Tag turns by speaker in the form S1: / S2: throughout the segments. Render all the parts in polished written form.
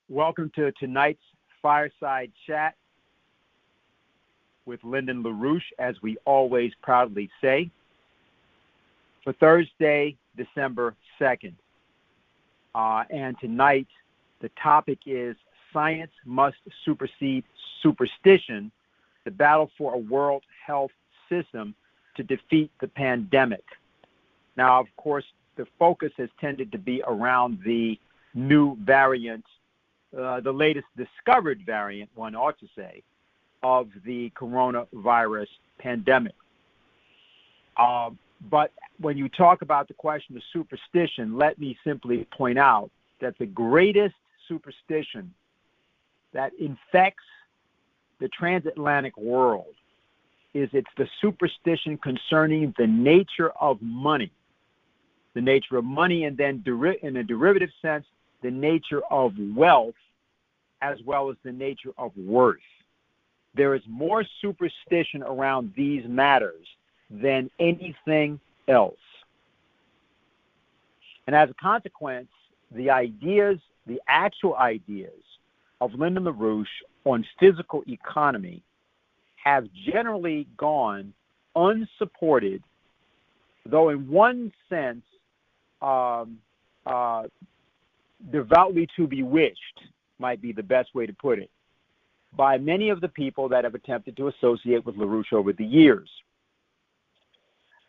S1: Welcome to tonight's Fireside Chat with Lyndon LaRouche, as we always proudly say, for Thursday, December 2nd. And tonight, the topic is Science Must Supersede Superstition, the battle for a world health system to defeat the pandemic. Now, of course, the focus has tended to be around the new variant, the latest discovered variant, one ought to say, of the coronavirus pandemic. But when you talk about the question of superstition, let me simply point out that the greatest superstition that infects the transatlantic world it's the superstition concerning the nature of money. The nature of money, and then in a derivative sense, the nature of wealth, as well as the nature of worth. There is more superstition around these matters than anything else. And as a consequence, the actual ideas of Lyndon LaRouche on physical economy have generally gone unsupported, though in one sense, devoutly to be wished might be the best way to put it, by many of the people that have attempted to associate with LaRouche over the years.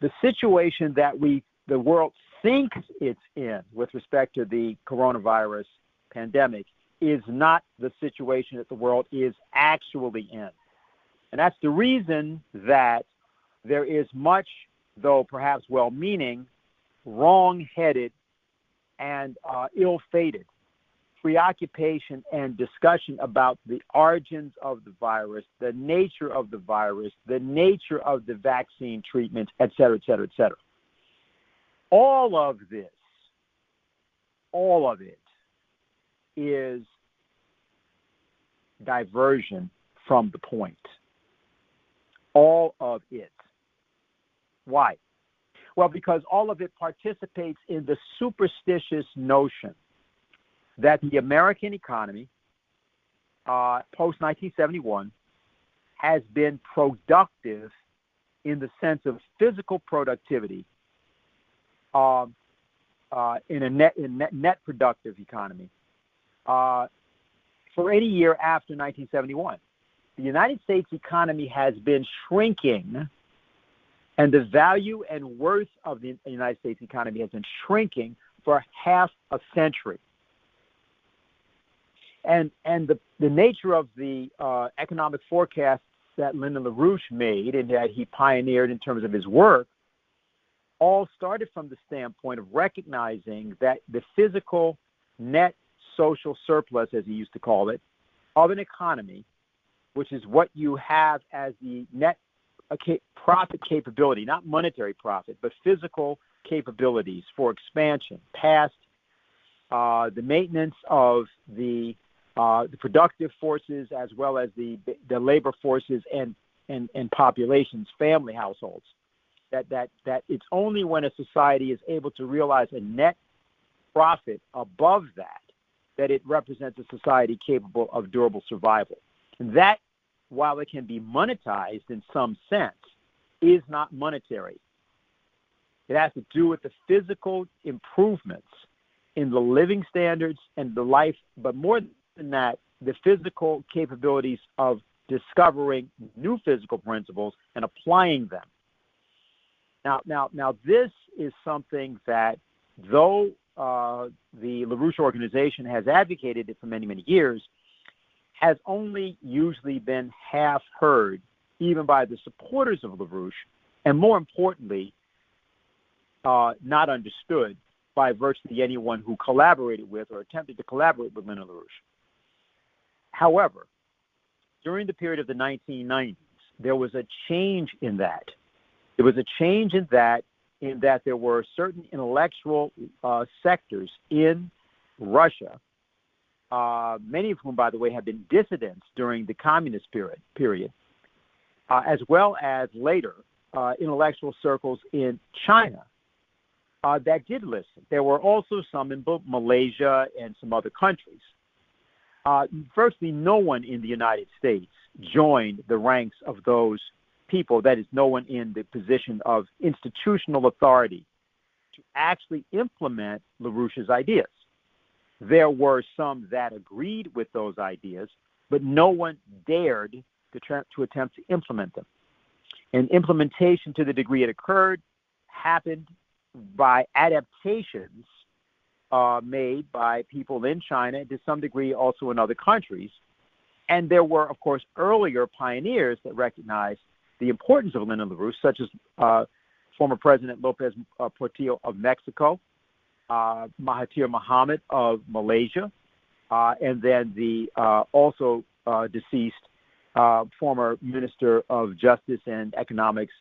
S1: The situation that the world thinks it's in with respect to the coronavirus pandemic is not the situation that the world is actually in. And that's the reason that there is much, though perhaps well-meaning, wrong-headed and ill-fated preoccupation and discussion about the origins of the virus, the nature of the virus, the nature of the vaccine treatment, et cetera, et cetera, et cetera. All of it is diversion from the point. All of it. Why? Well, because all of it participates in the superstitious notion that the American economy, post-1971, has been productive in the sense of physical productivity, in a net productive economy, for any year after 1971. The United States economy has been shrinking, and the value and worth of the United States economy has been shrinking for half a century. And the nature of the economic forecasts that Lyndon LaRouche made and that he pioneered in terms of his work all started from the standpoint of recognizing that the physical net social surplus, as he used to call it, of an economy, which is what you have as the net profit capability, not monetary profit, but physical capabilities for expansion, past the maintenance of the productive forces, as well as the labor forces and populations, family households. That it's only when a society is able to realize a net profit above that it represents a society capable of durable survival. And that, while it can be monetized in some sense, is not monetary. It has to do with the physical improvements in the living standards and the life, but more than that, the physical capabilities of discovering new physical principles and applying them. Now, this is something that, though the LaRouche organization has advocated it for many, many years, has only usually been half heard, even by the supporters of LaRouche, and more importantly, not understood by virtually anyone who collaborated with or attempted to collaborate with Lyndon LaRouche. However, during the period of the 1990s, there was a change in that. There was a change in that there were certain intellectual sectors in Russia, many of whom, by the way, have been dissidents during the communist period, as well as later intellectual circles in China that did listen. There were also some in both Malaysia and some other countries. Virtually no one in the United States joined the ranks of those people, that is, no one in the position of institutional authority, to actually implement LaRouche's ideas. There were some that agreed with those ideas, but no one dared to attempt to implement them. And implementation, to the degree it occurred, happened by adaptations made by people in China, and to some degree also in other countries. And there were, of course, earlier pioneers that recognized the importance of Lyndon LaRouche, such as former President Lopez Portillo of Mexico, Mahathir Mohamad of Malaysia, and then the also deceased former Minister of Justice and Economics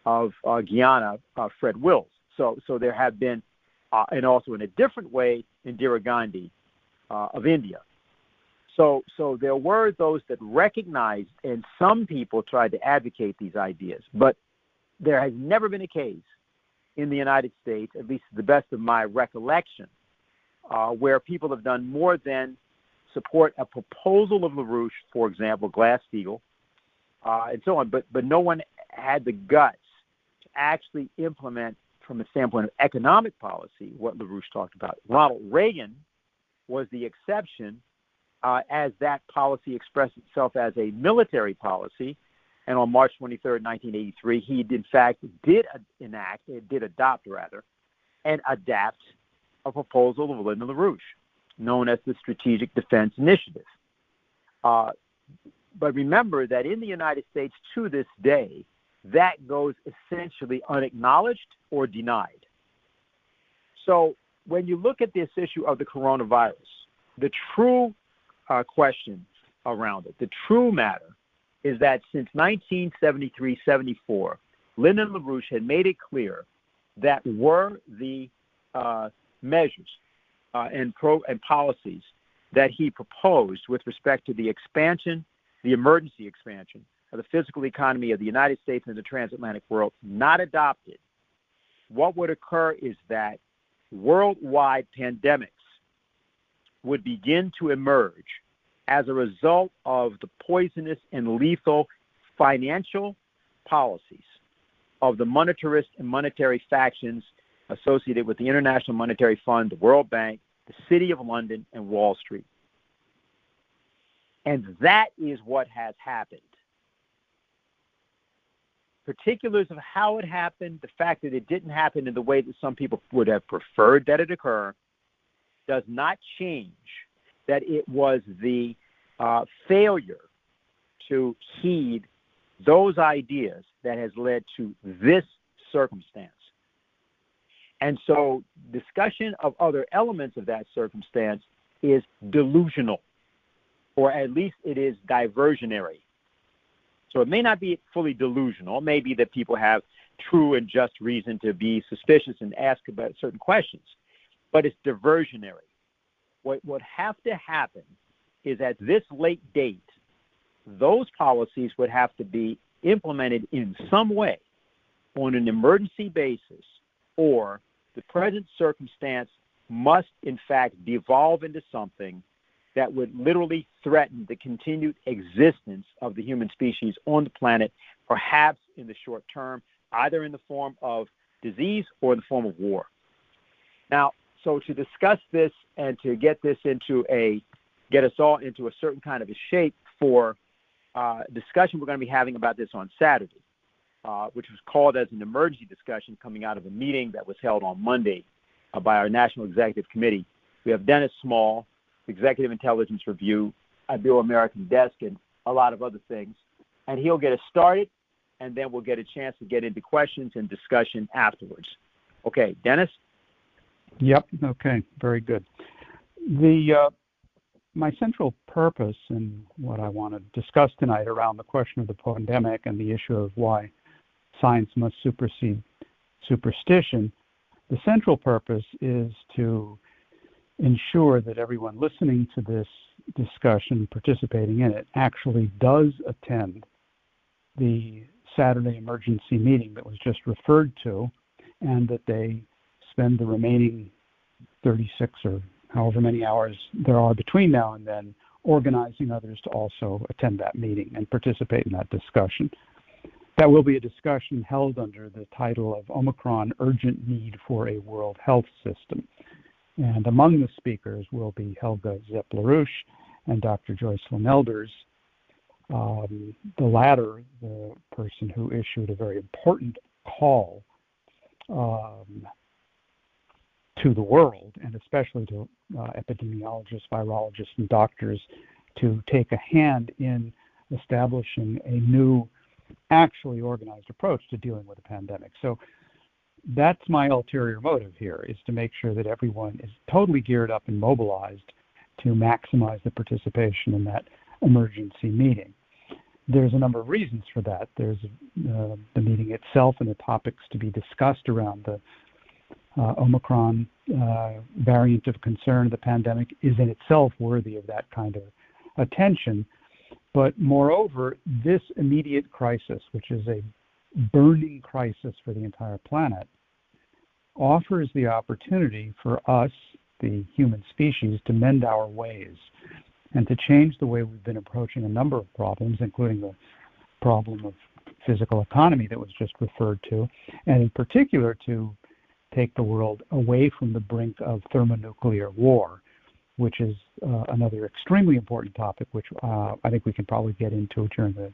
S1: of Guyana, Fred Wills. So there have been, and also in a different way, Indira Gandhi of India. So there were those that recognized, and some people tried to advocate these ideas, but there has never been a case in the United States, at least to the best of my recollection, where people have done more than support a proposal of LaRouche, for example, Glass-Steagall, and so on, but no one had the guts to actually implement, from a standpoint of economic policy, what LaRouche talked about. Ronald Reagan was the exception, as that policy expressed itself as a military policy, and on March 23rd, 1983, he in fact did adopt, and adapt a proposal of Lyndon LaRouche, known as the Strategic Defense Initiative. But remember that in the United States to this day, that goes essentially unacknowledged or denied. So when you look at this issue of the coronavirus, the true question around it, the true matter, is that since 1973-74, Lyndon LaRouche had made it clear that were the measures and policies that he proposed with respect to the expansion, the emergency expansion of the physical economy of the United States and the transatlantic world not adopted, what would occur is that worldwide pandemics would begin to emerge as a result of the poisonous and lethal financial policies of the monetarist and monetary factions associated with the International Monetary Fund, the World Bank, the City of London, and Wall Street. And that is what has happened. Particulars of how it happened, the fact that it didn't happen in the way that some people would have preferred that it occur, does not change that it was the failure to heed those ideas that has led to this circumstance. And so discussion of other elements of that circumstance is delusional, or at least it is diversionary. So it may not be fully delusional. It may be that people have true and just reason to be suspicious and ask about certain questions, but it's diversionary. What would have to happen is at this late date, those policies would have to be implemented in some way on an emergency basis, or the present circumstance must, in fact, devolve into something that would literally threaten the continued existence of the human species on the planet, perhaps in the short term, either in the form of disease or in the form of war. Now, so to discuss this and to get us all into a certain kind of a shape for discussion we're going to be having about this on Saturday, which was called as an emergency discussion coming out of a meeting that was held on Monday by our National Executive Committee. We have Dennis Small, Executive Intelligence Review, Ibero-American Desk, and a lot of other things. And he'll get us started, and then we'll get a chance to get into questions and discussion afterwards. Okay, Dennis?
S2: Yep. Okay. Very good. My central purpose and what I want to discuss tonight around the question of the pandemic and the issue of why science must supersede superstition, the central purpose is to ensure that everyone listening to this discussion, participating in it, actually does attend the Saturday emergency meeting that was just referred to, and that they spend the remaining 36 or however many hours there are between now and then organizing others to also attend that meeting and participate in that discussion. That will be a discussion held under the title of Omicron, Urgent Need for a World Health System. And among the speakers will be Helga Zepp-LaRouche and Dr. Joycelyn Elders. The latter, the person who issued a very important call to the world, and especially to epidemiologists, virologists, and doctors, to take a hand in establishing a new, actually organized approach to dealing with the pandemic. So that's my ulterior motive here, is to make sure that everyone is totally geared up and mobilized to maximize the participation in that emergency meeting. There's a number of reasons for that. There's the meeting itself and the topics to be discussed around the Omicron variant of concern. The pandemic is in itself worthy of that kind of attention. But moreover, this immediate crisis, which is a burning crisis for the entire planet, offers the opportunity for us, the human species, to mend our ways and to change the way we've been approaching a number of problems, including the problem of physical economy that was just referred to, and in particular to take the world away from the brink of thermonuclear war, which is another extremely important topic, which I think we can probably get into during the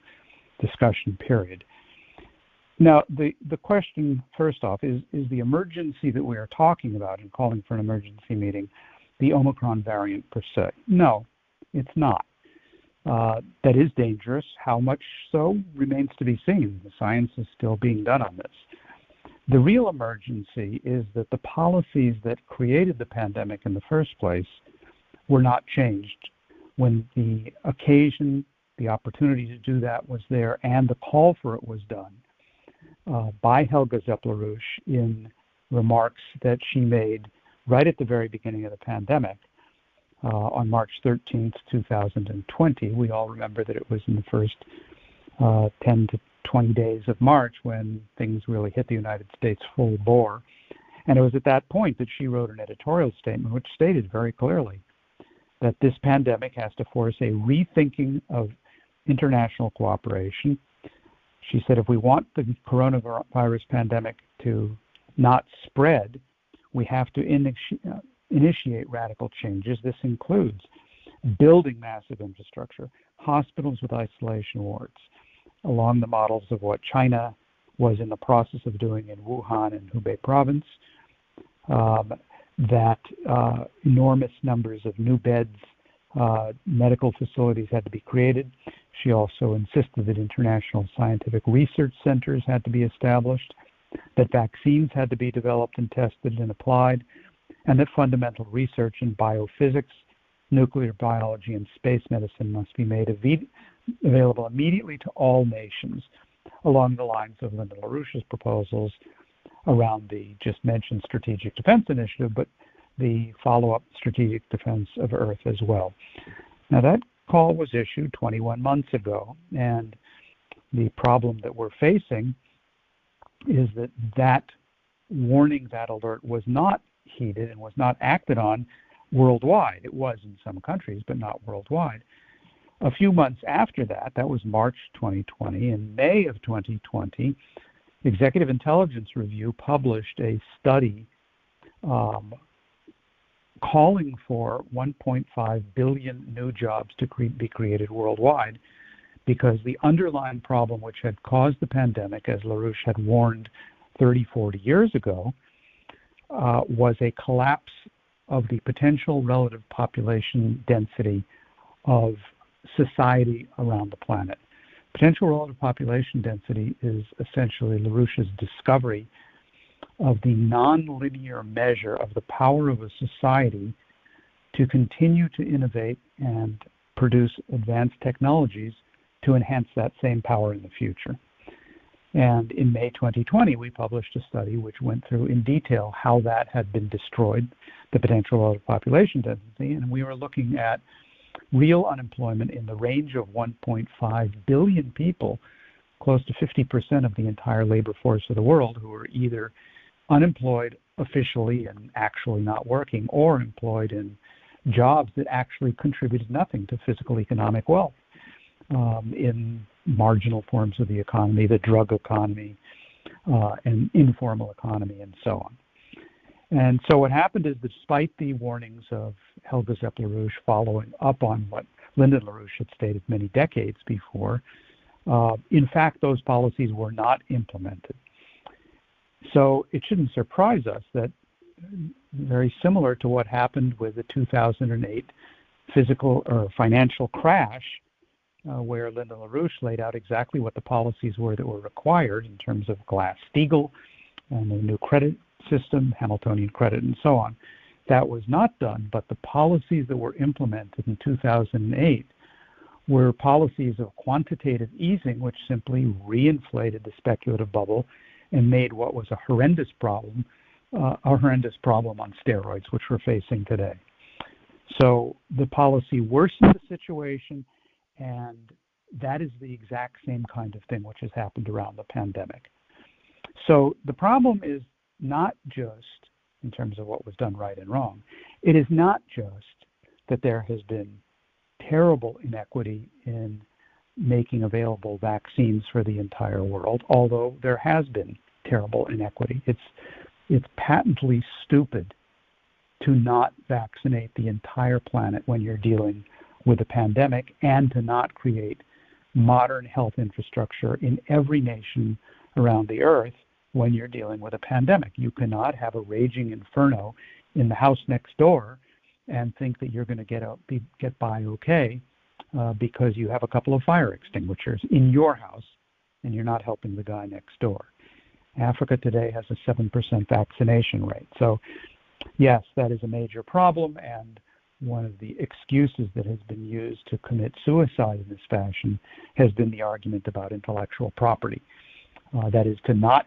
S2: discussion period. Now, the question, first off, is the emergency that we are talking about in calling for an emergency meeting the Omicron variant per se? No, it's not. That is dangerous. How much so remains to be seen. The science is still being done on this. The real emergency is that the policies that created the pandemic in the first place were not changed when the occasion, the opportunity to do that was there, and the call for it was done by Helga Zepp-LaRouche in remarks that she made right at the very beginning of the pandemic on March 13th, 2020. We all remember that it was in the first 10 to 20 days of March when things really hit the United States full bore. And it was at that point that she wrote an editorial statement which stated very clearly that this pandemic has to force a rethinking of international cooperation. She said if we want the coronavirus pandemic to not spread, we have to initiate radical changes. This includes building massive infrastructure, hospitals with isolation wards, along the models of what China was in the process of doing in Wuhan and Hubei province, that enormous numbers of new beds, medical facilities had to be created. She also insisted that international scientific research centers had to be established, that vaccines had to be developed and tested and applied, and that fundamental research in biophysics, nuclear biology, and space medicine must be made available immediately to all nations, along the lines of Linda LaRouche's proposals around the just mentioned Strategic Defense Initiative, but the follow-up Strategic Defense of Earth as well. Now, that call was issued 21 months ago, and the problem that we're facing is that that warning, that alert, was not heeded and was not acted on worldwide. It was in some countries, but not worldwide. A few months after that, that was March 2020, in May of 2020, Executive Intelligence Review published a study calling for 1.5 billion new jobs to be created worldwide, because the underlying problem which had caused the pandemic, as LaRouche had warned 30, 40 years ago, was a collapse of the potential relative population density of society around the planet. Potential relative population density is essentially LaRouche's discovery of the nonlinear measure of the power of a society to continue to innovate and produce advanced technologies to enhance that same power in the future. And in May 2020, we published a study which went through in detail how that had been destroyed, the potential relative population density, and we were looking at real unemployment in the range of 1.5 billion people, close to 50% of the entire labor force of the world, who were either unemployed officially and actually not working, or employed in jobs that actually contributed nothing to physical economic wealth in marginal forms of the economy, the drug economy, and informal economy, and so on. And so what happened is, despite the warnings of Helga Zepp-LaRouche following up on what Lyndon LaRouche had stated many decades before, in fact, those policies were not implemented. So it shouldn't surprise us that, very similar to what happened with the 2008 physical or financial crash, where Lyndon LaRouche laid out exactly what the policies were that were required in terms of Glass-Steagall and the new credit system, Hamiltonian credit, and so on. That was not done, but the policies that were implemented in 2008 were policies of quantitative easing, which simply reinflated the speculative bubble and made what was a horrendous problem on steroids, which we're facing today. So the policy worsened the situation, and that is the exact same kind of thing which has happened around the pandemic. So the problem is not just in terms of what was done right and wrong. It is not just that there has been terrible inequity in making available vaccines for the entire world, although there has been terrible inequity. It's patently stupid to not vaccinate the entire planet when you're dealing with a pandemic, and to not create modern health infrastructure in every nation around the earth when you're dealing with a pandemic. You cannot have a raging inferno in the house next door and think that you're going to get by okay because you have a couple of fire extinguishers in your house and you're not helping the guy next door. Africa today has a 7% vaccination rate. So yes, that is a major problem, and one of the excuses that has been used to commit suicide in this fashion has been the argument about intellectual property. That is, to not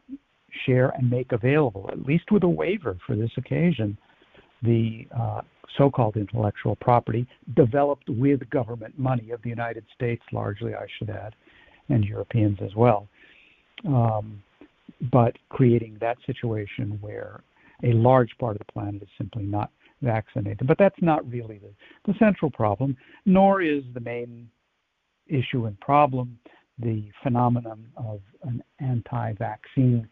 S2: share and make available, at least with a waiver for this occasion, the so-called intellectual property developed with government money of the United States, largely, I should add, and Europeans as well. But creating that situation where a large part of the planet is simply not vaccinated. But that's not really the central problem, nor is the main issue and problem the phenomenon of an anti-vaccine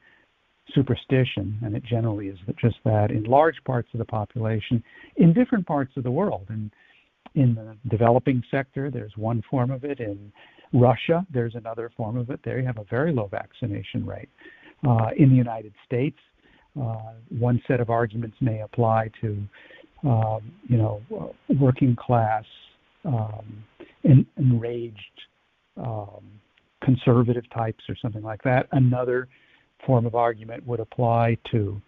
S2: superstition, and it generally is just that in large parts of the population in different parts of the world. And in the developing sector, there's one form of it. In Russia, there's another form of it. There you have a very low vaccination rate. In the United States, one set of arguments may apply to, working class, enraged conservative types or something like that. Another form of argument would apply to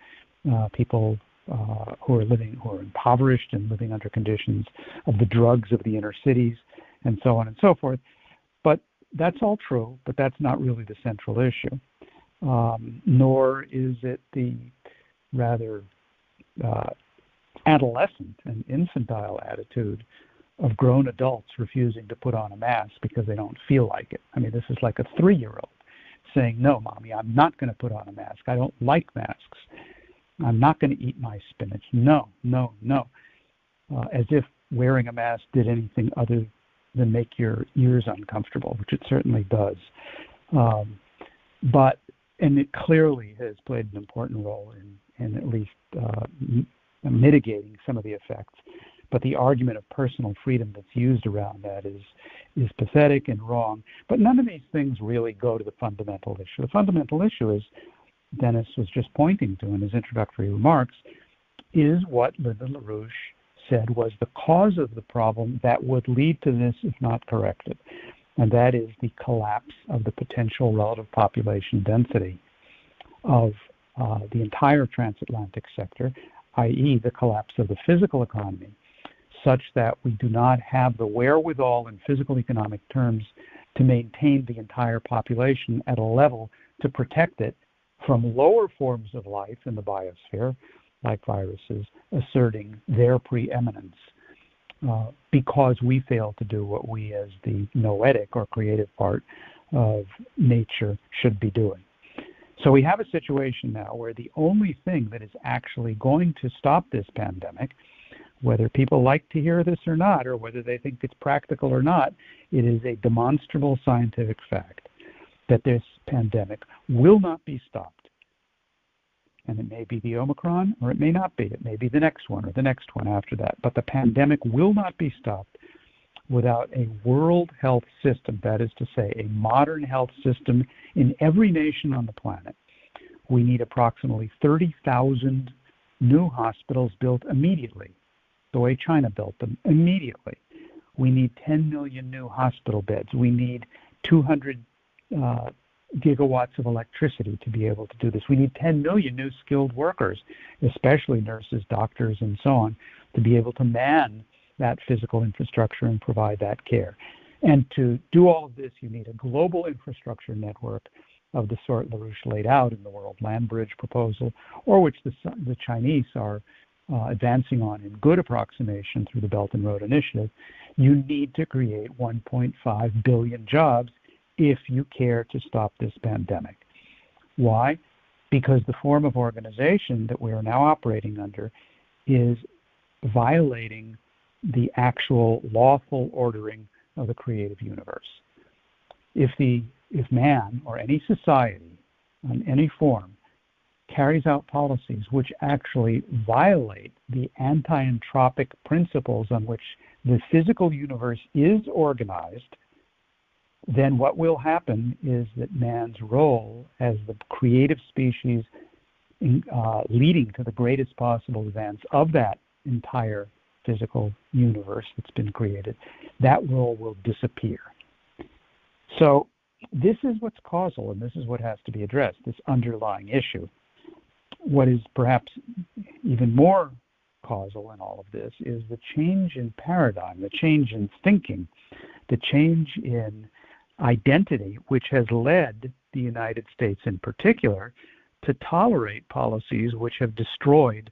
S2: people who are impoverished and living under conditions of the drugs of the inner cities, and so on and so forth. But that's all true, but that's not really the central issue. Nor is it the rather adolescent and infantile attitude of grown adults refusing to put on a mask because they don't feel like it. I mean, this is like a 3-year-old saying, "No, Mommy, I'm not going to put on a mask. I don't like masks. I'm not going to eat my spinach. No, no, no." As if wearing a mask did anything other than make your ears uncomfortable, which it certainly does. And it clearly has played an important role in at least mitigating some of the effects. But the argument of personal freedom that's used around that is pathetic and wrong. But none of these things really go to the fundamental issue. The fundamental issue, as Dennis was just pointing to in his introductory remarks, is what Lyndon LaRouche said was the cause of the problem that would lead to this if not corrected. And that is the collapse of the potential relative population density of the entire transatlantic sector, i.e. the collapse of the physical economy, such that we do not have the wherewithal in physical economic terms to maintain the entire population at a level to protect it from lower forms of life in the biosphere, like viruses, asserting their preeminence. Because we fail to do what we as the noetic or creative part of nature should be doing. So we have a situation now where the only thing that is actually going to stop this pandemic, Whether people like to hear this or not, or whether they think it's practical or not, it is a demonstrable scientific fact that this pandemic will not be stopped. And it may be the Omicron, or it may not be. It may be the next one or the next one after that. But the pandemic will not be stopped without a world health system, that is to say, a modern health system in every nation on the planet. We need approximately 30,000 new hospitals built immediately, the way China built them immediately. We need 10 million new hospital beds. We need 200 gigawatts of electricity to be able to do this. We need 10 million new skilled workers, especially nurses, doctors, and so on, to be able to man that physical infrastructure and provide that care. And to do all of this, you need a global infrastructure network of the sort LaRouche laid out in the World Land Bridge proposal, or which the Chinese are advancing on in good approximation through the Belt and Road Initiative. You need to create 1.5 billion jobs if you care to stop this pandemic. Why? Because the form of organization that we are now operating under is violating the actual lawful ordering of the creative universe. If man or any society in any form carries out policies which actually violate the anti-entropic principles on which the physical universe is organized, then what will happen is that man's role as the creative species leading to the greatest possible advance of that entire physical universe that's been created, that role will disappear. So this is what's causal, and this is what has to be addressed, this underlying issue. What is perhaps even more causal in all of this is the change in paradigm, the change in thinking, the change in identity, which has led the United States in particular to tolerate policies which have destroyed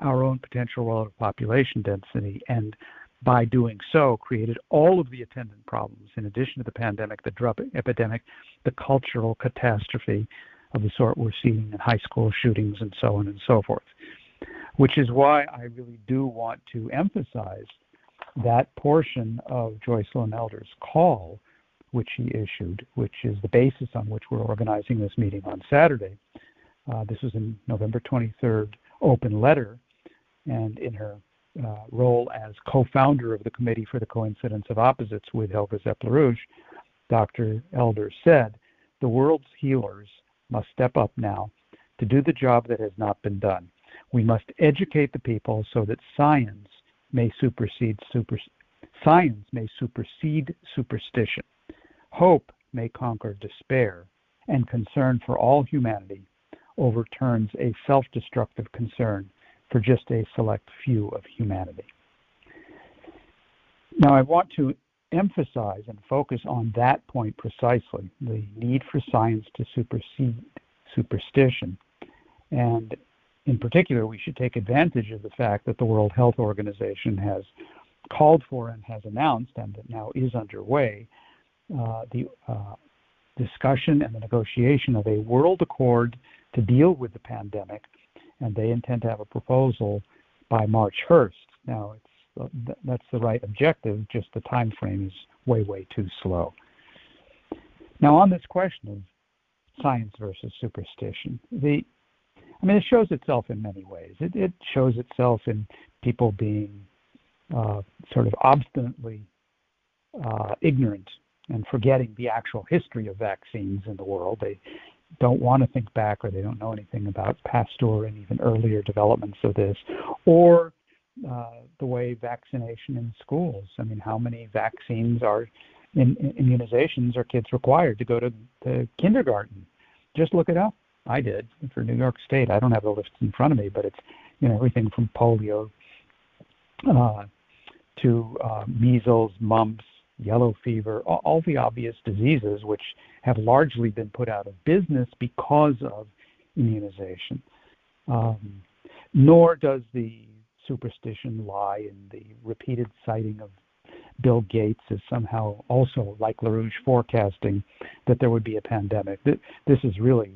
S2: our own potential relative population density, and by doing so created all of the attendant problems, in addition to the pandemic, the drug epidemic, the cultural catastrophe of the sort we're seeing in high school shootings and so on and so forth. Which is why I really do want to emphasize that portion of Joycelyn Elders' call, which she issued, which is the basis on which we're organizing this meeting on Saturday. This was in November 23rd open letter, and in her role as co-founder of the Committee for the Coincidence of Opposites with Helga Zepp-LaRouche, Dr. Elders said, the world's healers must step up now to do the job that has not been done. We must educate the people so that science may supersede superstition. Hope may conquer despair, and concern for all humanity overturns a self-destructive concern for just a select few of humanity. Now, I want to emphasize and focus on that point precisely, the need for science to supersede superstition. And in particular, we should take advantage of the fact that the World Health Organization has called for and has announced, and that now is underway, the discussion and the negotiation of a world accord to deal with the pandemic, and they intend to have a proposal by March 1st. Now, that's the right objective, just the time frame is way too slow. Now, on this question of science versus superstition, it shows itself in many ways. It shows itself in people being sort of obstinately ignorant and forgetting the actual history of vaccines in the world. They don't want to think back, or they don't know anything about Pasteur and even earlier developments of this, or the way vaccination in schools. How many vaccines are immunizations are kids required to go to kindergarten? Just look it up. I did for New York State. I don't have the list in front of me, but it's everything from polio to measles, mumps, yellow fever, all the obvious diseases which have largely been put out of business because of immunization. Nor does the superstition lie in the repeated citing of Bill Gates as somehow also, like LaRouche, forecasting that there would be a pandemic. This is really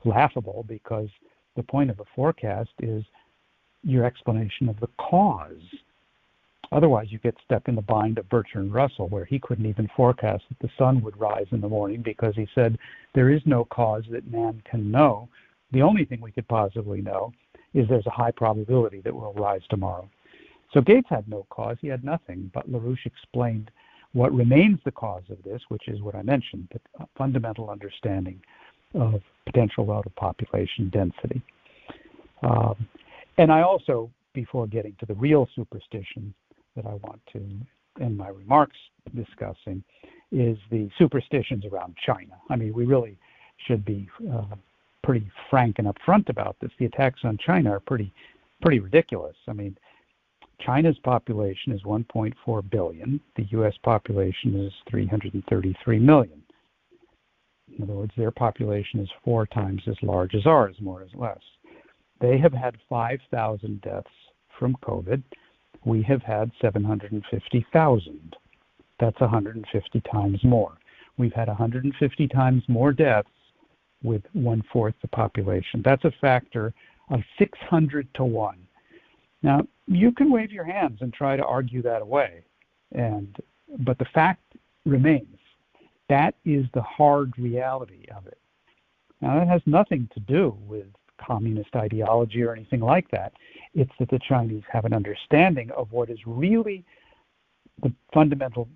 S2: laughable, because the point of a forecast is your explanation of the cause. Otherwise, you get stuck in the bind of Bertrand Russell, where he couldn't even forecast that the sun would rise in the morning because he said there is no cause that man can know. The only thing we could possibly know is there's a high probability that we'll rise tomorrow. So Gates had no cause. He had nothing. But LaRouche explained what remains the cause of this, which is what I mentioned, the fundamental understanding of potential relative population density. And I also, before getting to the real superstition that I want to end my remarks discussing, is the superstitions around China. I mean, we really should be pretty frank and upfront about this. The attacks on China are pretty ridiculous. I mean, China's population is 1.4 billion. The U.S. population is 333 million. In other words, their population is 4 times as large as ours, more or less. They have had 5,000 deaths from COVID. We have had 750,000. That's 150 times more. We've had 150 times more deaths with 1/4 the population. That's a factor of 600 to 1. Now, you can wave your hands and try to argue that away, but the fact remains. That is the hard reality of it. Now, that has nothing to do with communist ideology or anything like that. It's that the Chinese have an understanding of what is really the fundamental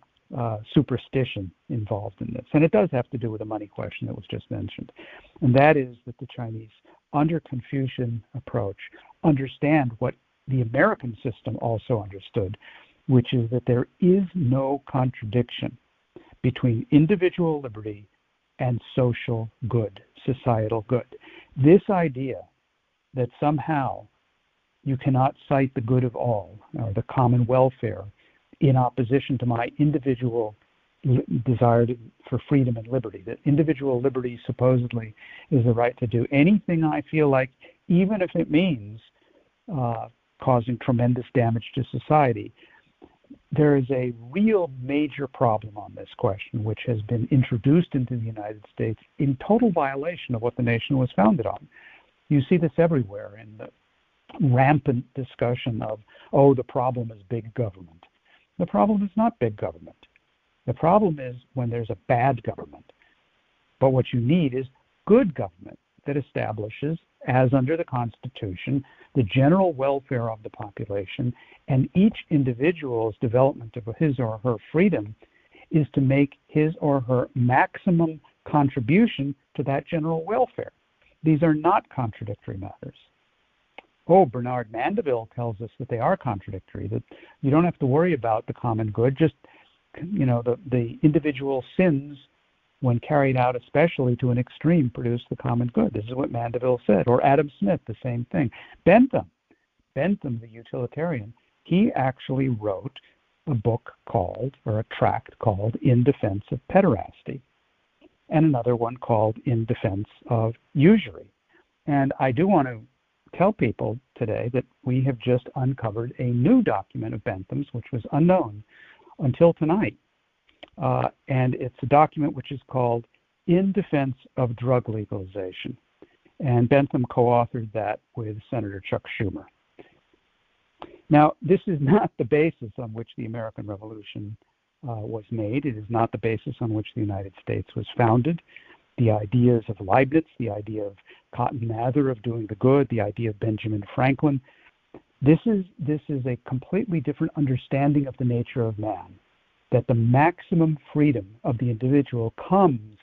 S2: superstition involved in this. And it does have to do with the money question that was just mentioned. And that is that the Chinese, under Confucian approach, understand what the American system also understood, which is that there is no contradiction between individual liberty and social good, societal good. This idea that somehow you cannot cite the good of all, or the common welfare, in opposition to my individual desire for freedom and liberty, that individual liberty supposedly is the right to do anything I feel like, even if it means causing tremendous damage to society. There is a real major problem on this question, which has been introduced into the United States in total violation of what the nation was founded on. You see this everywhere in the rampant discussion of, the problem is big government. The problem is not big government. The problem is when there's a bad government. But what you need is good government that establishes, as under the Constitution, the general welfare of the population, and each individual's development of his or her freedom is to make his or her maximum contribution to that general welfare. These are not contradictory matters. Bernard Mandeville tells us that they are contradictory, that you don't have to worry about the common good, just the individual sins, when carried out especially to an extreme, produce the common good. This is what Mandeville said. Or Adam Smith, the same thing. Bentham, the utilitarian, he actually wrote a book called, or a tract called, In Defense of Pederasty, and another one called In Defense of Usury. And I do want to tell people today that we have just uncovered a new document of Bentham's, which was unknown until tonight. And it's a document which is called In Defense of Drug Legalization. And Bentham co-authored that with Senator Chuck Schumer. Now, this is not the basis on which the American Revolution was made. It is not the basis on which the United States was founded. The ideas of Leibniz, the idea of Cotton Mather of doing the good, the idea of Benjamin Franklin, this is a completely different understanding of the nature of man, that the maximum freedom of the individual comes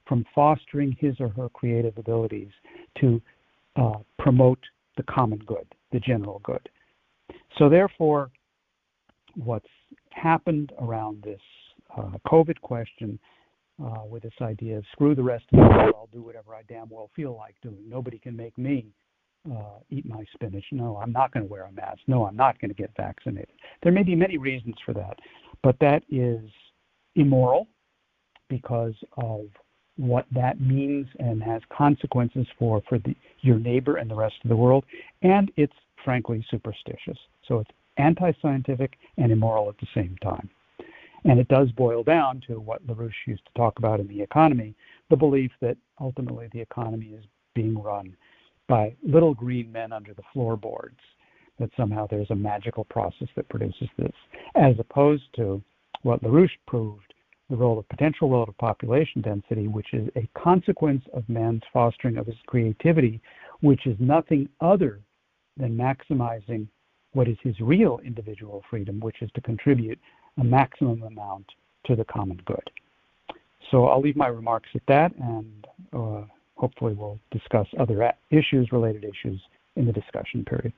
S2: from fostering his or her creative abilities to promote the common good, the general good. So therefore, what's happened around this COVID question with this idea of screw the rest of the world, I'll do whatever I damn well feel like doing. Nobody can make me eat my spinach. No, I'm not going to wear a mask. No, I'm not going to get vaccinated. There may be many reasons for that, but that is immoral because of what that means and has consequences for your neighbor and the rest of the world, and it's frankly superstitious. So it's anti-scientific and immoral at the same time. And it does boil down to what LaRouche used to talk about in the economy, the belief that ultimately the economy is being run by little green men under the floorboards, that somehow there's a magical process that produces this, as opposed to what LaRouche proved, the potential role of population density, which is a consequence of man's fostering of his creativity, which is nothing other than maximizing what is his real individual freedom, which is to contribute a maximum amount to the common good. So I'll leave my remarks at that, and hopefully we'll discuss other related issues in the discussion period.